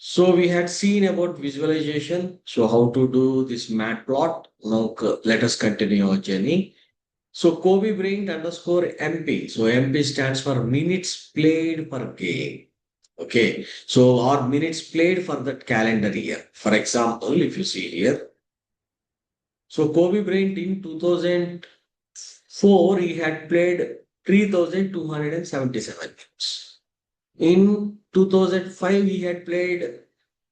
So we had seen about visualization. So how to do this mat plot. Now let us continue our journey. So Kobe Bryant underscore MP. So MP stands for minutes played per game. Okay. So or minutes played for that calendar year. For example, if you see here, so Kobe Bryant in 2004, he had played 3,277 games. In 2005, he had played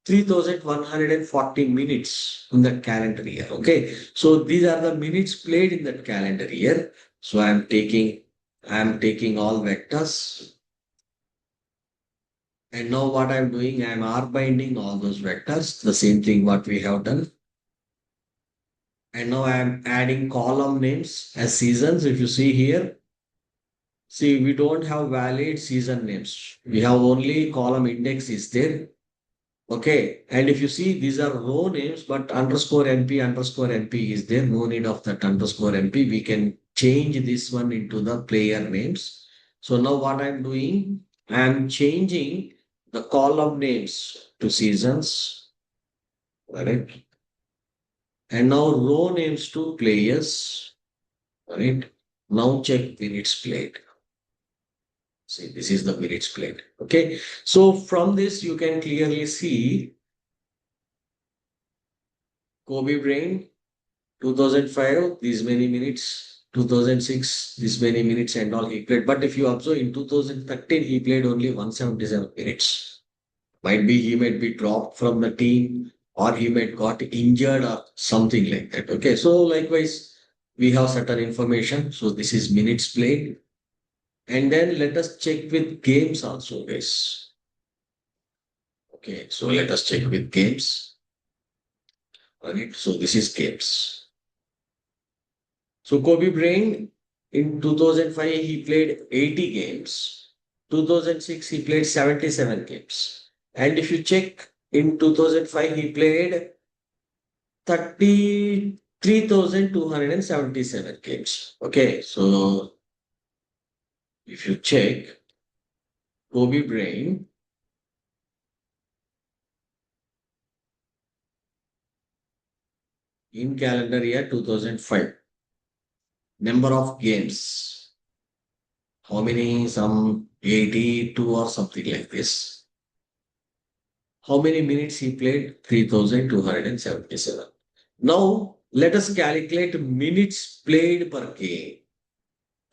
3,140 minutes in that calendar year. Okay. So these are the minutes played in that calendar year. So I'm taking all vectors. And now what I'm doing, I'm R binding all those vectors, the same thing what we have done. And now I'm adding column names as seasons. If you see here, see, we don't have valid season names. We have only column index is there. Okay. And if you see, these are row names, but underscore NP is there. No need of that underscore NP. We can change this one into the player names. So now what I'm doing, I'm changing the column names to seasons. Correct. And now row names to players. Right. Now check minutes played. See, this is the minutes played. Okay. So from this, you can clearly see Kobe Bryant 2005, these many minutes. 2006, this many minutes and all he played. But if you observe in 2013, he played only 177 minutes. Might be he might be dropped from the team or he might got injured or something like that. Okay. So likewise, we have certain information. So this is minutes played. And then let us check with games also, guys. Okay. So let us check with games. All right. So this is games. So Kobe Bryant in 2005 he played 80 games. 2006 he played 77 games. And if you check in 2005 he played 33,277 games. Okay, so if you check Kobe Bryant in calendar year 2005, number of games, how many? Some 82 or something like this. How many minutes he played? 3,277. Now, let us calculate minutes played per game.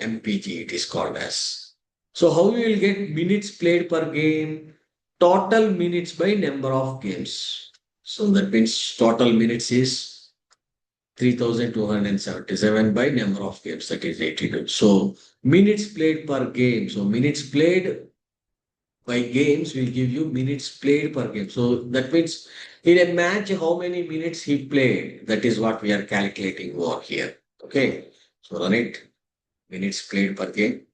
MPG it is called as. So, how we will get minutes played per game? Total minutes by number of games. So, that means total minutes is 3,277 by number of games, that is 82. So, minutes played per game. So, minutes played by games will give you minutes played per game. So that means in a match, how many minutes he played. That is what we are calculating over here. Okay. So run it. Minutes played per game.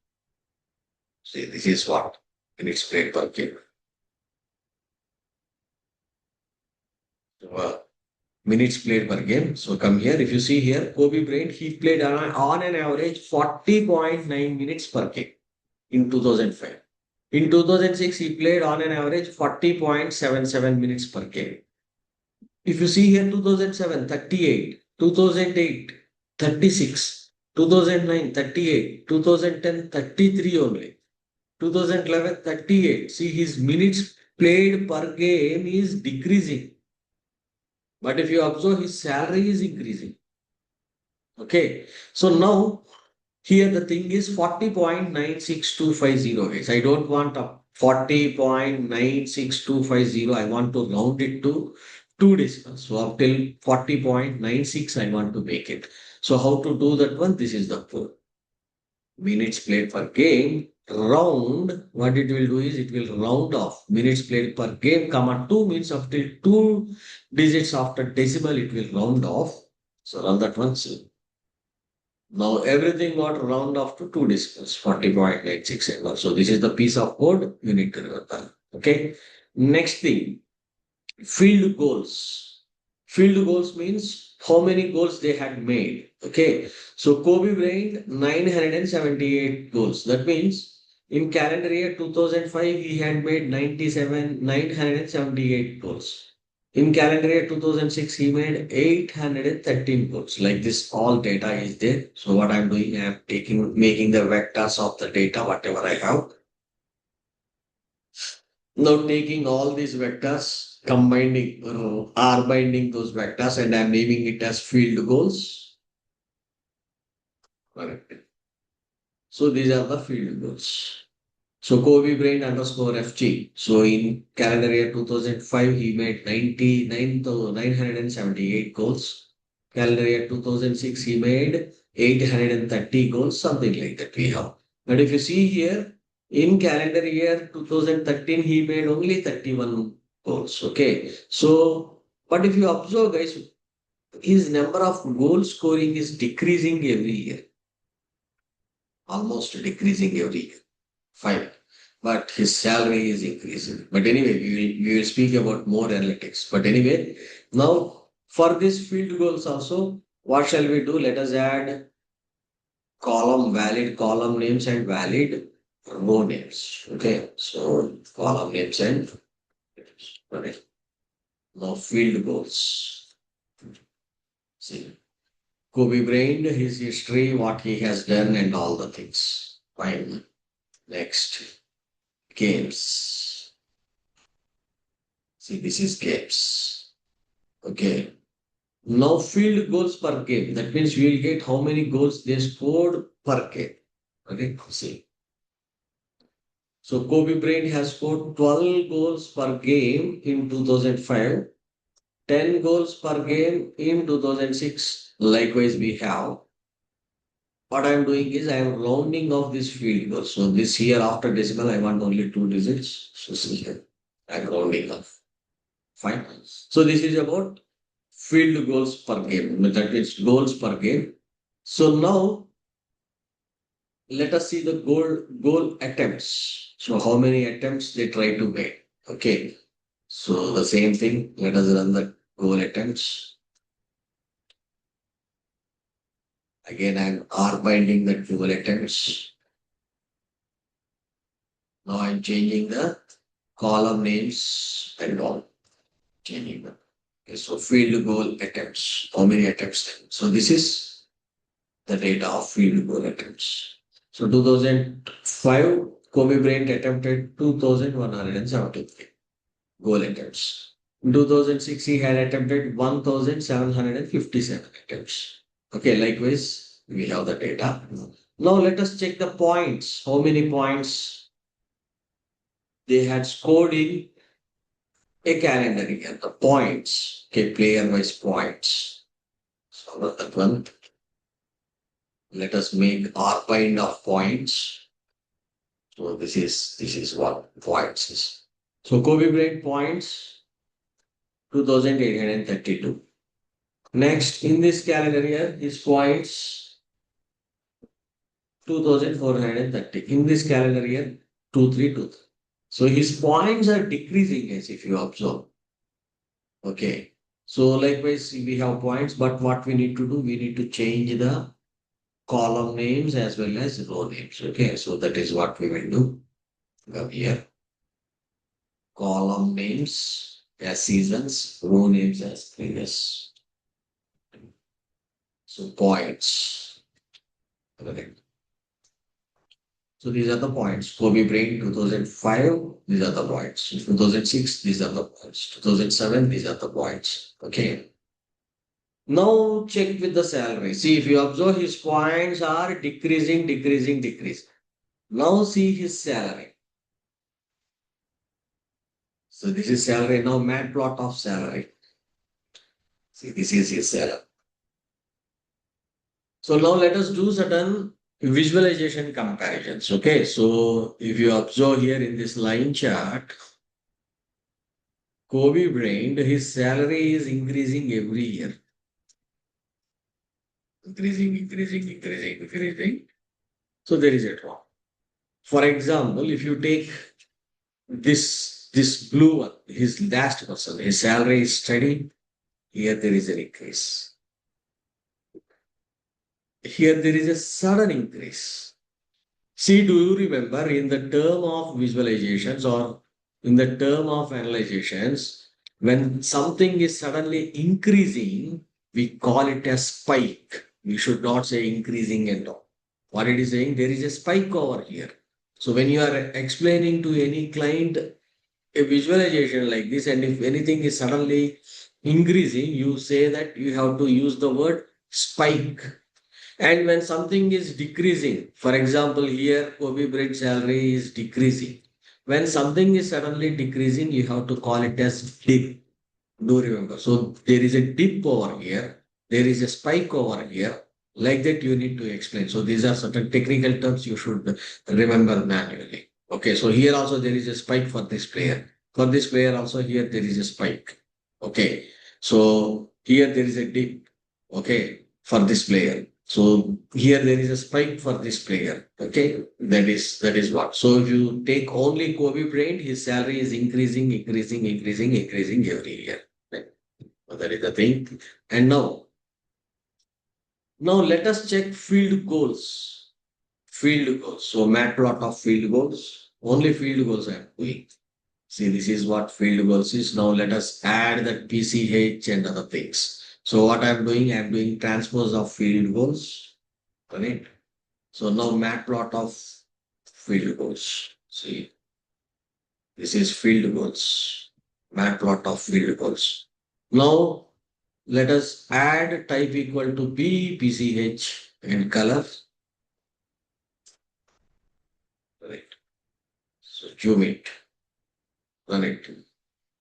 See, this is what minutes played per game. So, minutes played per game. So come here. If you see here, Kobe Bryant, he played on an average 40.9 minutes per game in 2005. In 2006, he played on an average 40.77 minutes per game. If you see here 2007, 38, 2008, 36, 2009, 38, 2010, 33 only, 2011, 38. See his minutes played per game is decreasing. But if you observe his salary is increasing. Okay. So now here the thing is 40.96250 is. I don't want a 40.96250. I want to round it to two decimals. So up till 40.96 I want to make it. So how to do that one? This is the code. Minutes played per game. Round, what it will do is it will round off minutes played per game, comma 2 means up till 2 digits after decimal it will round off. So run that one. So now everything got round off to two decimals, 40.86 and all. So this is the piece of code you need to remember. Okay. Next thing, field goals. Field goals means how many goals they had made. Okay. So Kobe Bryant 978 goals. That means In calendar year 2005, he had made 978 goals. In calendar year 2006, he made 813 goals. Like this, all data is there. So what I'm doing, I'm making the vectors of the data, whatever I have. Now taking all these vectors, combining, R binding those vectors, and I'm naming it as field goals. Correct. So these are the field goals. So Kobe Bryant underscore FG. So in calendar year 2005, he made 99,978 goals. Calendar year 2006, he made 830 goals, something like that we have. But if you see here, in calendar year 2013, he made only 31 goals. Okay. So, but if you observe, guys, his number of goal scoring is decreasing every year, almost decreasing every year. Fine. But his salary is increasing. But anyway, we will speak about more analytics. But anyway, now for this field goals also, what shall we do? Let us add valid column names and valid row names. Okay, so column names and okay. Now field goals. See, Kobe Bryant, his history, what he has done, and all the things. Fine. Next, games. See, this is games. Okay. Now field goals per game. That means we will get how many goals they scored per game. Okay. See. So Kobe Bryant has scored 12 goals per game in 2005, 10 goals per game in 2006. Likewise, we have. What I'm doing is I am rounding off this field goal. So this here after decimal, I want only two digits. So see here. I'm rounding off. Fine. So this is about field goals per game. That means goals per game. So now let us see the goal attempts. So how many attempts they try to make. Okay. So the same thing. Let us run the goal attempts. Again, I'm R binding the goal attempts. Now I'm changing the column names and all. Changing them. Okay, so field goal attempts. How many attempts? So this is the data of field goal attempts. So 2005, Kobe Bryant attempted 2,173 goal attempts. In 2006, he had attempted 1,757 attempts. Okay, likewise, we have the data. Now let us check the points. How many points they had scored in a calendar year? The points, okay, player-wise points. So that one. Let us make R bind of points. So this is what points is. So Kobe Bryant points 2,832. Next, in this calendar year, his points 2,430. In this calendar year, 2,323. So his points are decreasing as if you observe. Okay. So likewise, we have points, but what we need to do, we need to change the column names as well as row names. Okay. So that is what we will do. Come here. Column names as seasons, row names as previous. So points. Correct. So these are the points. Kobe Bryant 2005, these are the points. 2006, these are the points. 2007, these are the points. Okay. Now check with the salary. See, if you observe, his points are decreasing, decreasing, decreasing. Now see his salary. So this is salary. Now mad plot of salary. See, this is his salary. So now let us do certain visualization comparisons. Okay. So if you observe here in this line chart, Kobe Bryant, his salary is increasing every year. Increasing, increasing, increasing, increasing. So there is a drop. For example, if you take this blue one, his last person, his salary is steady. Here there is an increase. Here there is a sudden increase. See, do you remember in the term of visualizations or in the term of analyzations, when something is suddenly increasing, we call it a spike. We should not say increasing at all. What it is saying, there is a spike over here. So when you are explaining to any client a visualization like this, and if anything is suddenly increasing, you say that you have to use the word spike. And when something is decreasing, for example, here Kobe Bryant salary is decreasing. When something is suddenly decreasing, you have to call it as dip. Do remember. So there is a dip over here, there is a spike over here. Like that, you need to explain. So these are certain technical terms you should remember manually. Okay, so here also there is a spike for this player. For this player also here there is a spike. Okay, so here there is a dip. Okay, for this player. So here there is a spike for this player. Okay, that is what. So if you take only Kobe Bryant, his salary is increasing, increasing, increasing, increasing every year. Right? So that is the thing. And now let us check field goals. Field goals. So map plot of field goals. Only field goals I am doing. See, this is what field goals is. Now let us add that PCH and other things. So what I am doing transpose of field goals. Correct. So now map plot of field goals. See, this is field goals. Map plot of field goals. Now let us add type equal to PCH and color. Correct. So zoom it. Correct.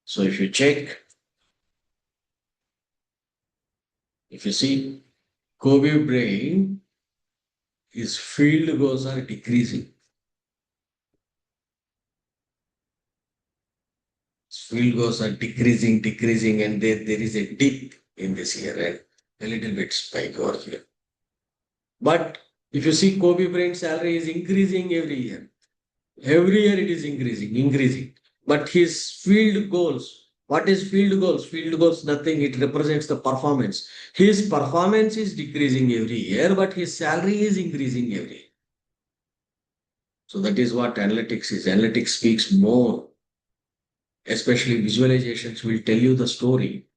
So if you check, if you see Kobe brain, his field goals are decreasing. Field goals are decreasing, decreasing, and there is a dip in this here, right? A little bit spike over here. But if you see Kobe Bryant salary is increasing every year. Every year it is increasing, increasing. But his field goals, what is field goals? Field goals, nothing. It represents the performance. His performance is decreasing every year, but his salary is increasing every year. So that is what analytics is. Analytics speaks more, especially visualizations will tell you the story.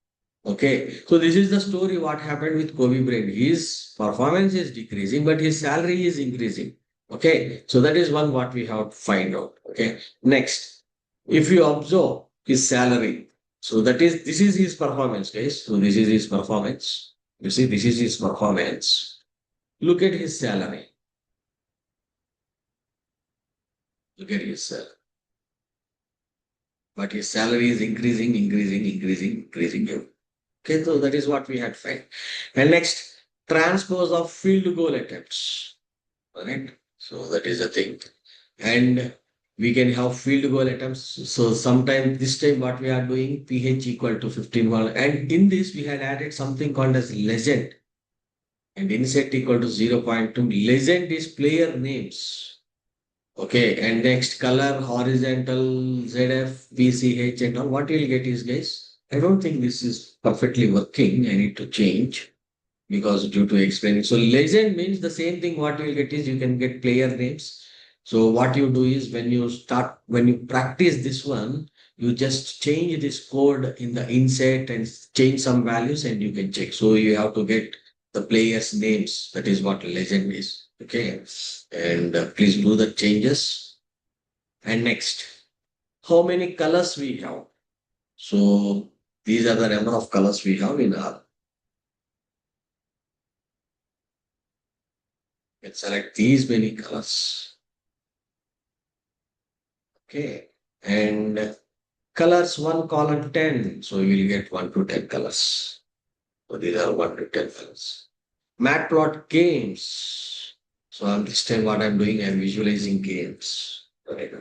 Okay, so this is the story what happened with Kobe Bryant. His performance is decreasing, but his salary is increasing. Okay, so that is one what we have to find out. Okay, next, if you observe his salary, so that is this is his performance, guys. So this is his performance. You see, this is his performance. Look at his salary. Look at his salary. But his salary is increasing, increasing, increasing, increasing. Okay, so that is what we had found. And next, transpose of field goal attempts. Correct. So that is the thing. And we can have field goal attempts. So sometime this time what we are doing, PH equal to 15. And in this we had added something called as legend. And inset equal to 0.2. Legend is player names. Okay, and next color, horizontal, ZF, PCH and all. What you'll get is, guys, I don't think this is perfectly working. I need to change because due to explaining. So legend means the same thing. What you will get is you can get player names. So what you do is when you practice this one, you just change this code in the inset and change some values and you can check. So you have to get the players names. That is what legend is. Okay. And please do the changes. And next, how many colors we have? So these are the number of colors we have in our. Let's select these many colors. Okay. And colors 1 column 10. So you will get 1 to 10 colors. So these are 1 to 10 colors. Matplot games. So this time what I'm doing, I'm visualizing games. Right.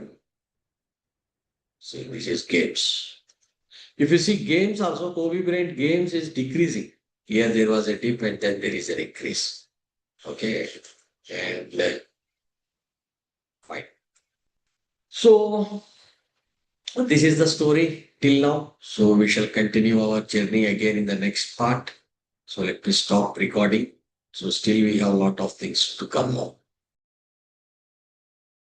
See, this is games. If you see games also, Kobe Bryant games is decreasing. Here there was a dip and then there is an increase. Okay. And fine. So this is the story till now. So we shall continue our journey again in the next part. So let me stop recording. So still we have a lot of things to come now.